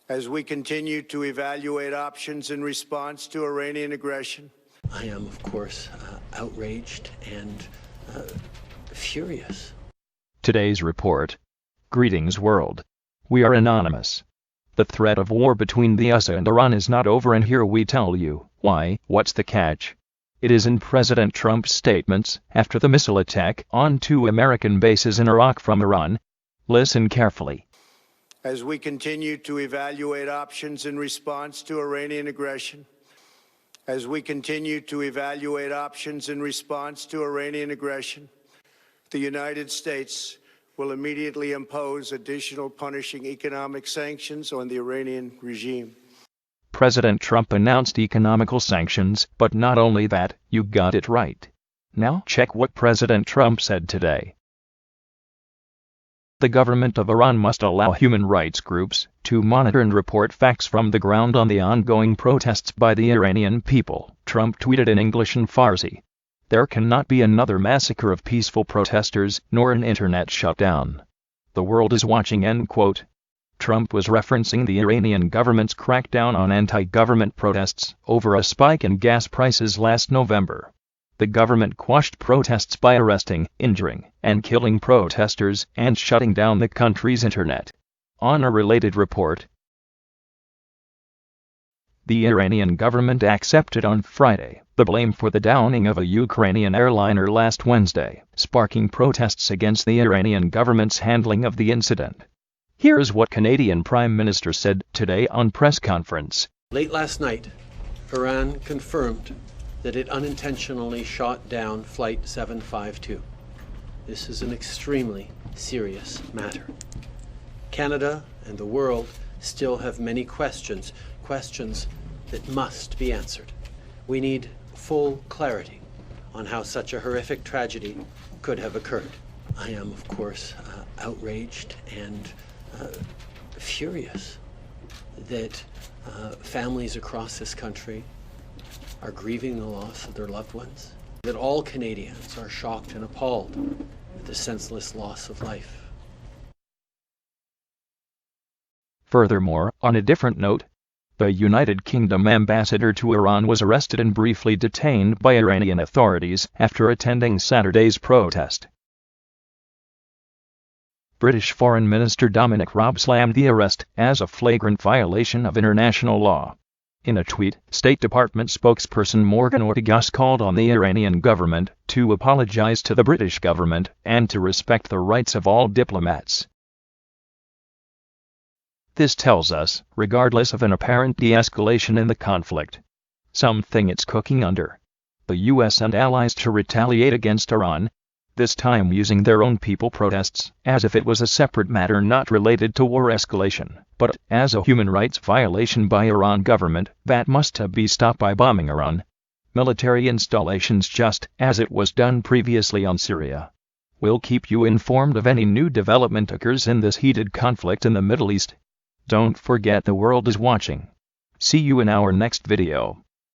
as we continue to evaluate options in response to Iranian aggression. I am, of course, outraged and furious. Today's report. Greetings, world. We are anonymous. The threat of war between the USA and Iran is not over, and here we tell you why. What's the catch? It is in President Trump's statements after the missile attack on 2 American bases in Iraq from Iran. Listen carefully. As we continue to evaluate options in response to Iranian aggression, as we continue to evaluate options in response to Iranian aggression, the United States will immediately impose additional punishing economic sanctions on the Iranian regime. President Trump announced economical sanctions, but not only that, you got it right. Now check what President Trump said today. The government of Iran must allow human rights groups to monitor and report facts from the ground on the ongoing protests by the Iranian people, Trump tweeted in English and Farsi. There cannot be another massacre of peaceful protesters, nor an internet shutdown. The world is watching, end quote. Trump was referencing the Iranian government's crackdown on anti-government protests over a spike in gas prices last November. The government quashed protests by arresting, injuring, and killing protesters and shutting down the country's internet. On a related report, the Iranian government accepted on Friday the blame for the downing of a Ukrainian airliner last Wednesday, sparking protests against the Iranian government's handling of the incident. Here's what Canadian Prime Minister said today on press conference. Late last night, Iran confirmed that it unintentionally shot down Flight 752. This is an extremely serious matter. Canada and the world still have many questions that must be answered. We need full clarity on how such a horrific tragedy could have occurred. I am, of course, outraged and furious that families across this country are grieving the loss of their loved ones, that all Canadians are shocked and appalled at the senseless loss of life. Furthermore, on a different note, the United Kingdom ambassador to Iran was arrested and briefly detained by Iranian authorities after attending Saturday's protest. British Foreign Minister Dominic Raab slammed the arrest as a flagrant violation of international law. In a tweet, State Department spokesperson Morgan Ortagus called on the Iranian government to apologize to the British government and to respect the rights of all diplomats. This tells us, regardless of an apparent de-escalation in the conflict, something it's cooking under. The U.S. and allies to retaliate against Iran, this time using their own people protests, as if it was a separate matter not related to war escalation, but as a human rights violation by Iran government that must be stopped by bombing Iran military installations just as it was done previously on Syria. We'll keep you informed of any new development occurs in this heated conflict in the Middle East. Don't forget the world is watching. See you in our next video.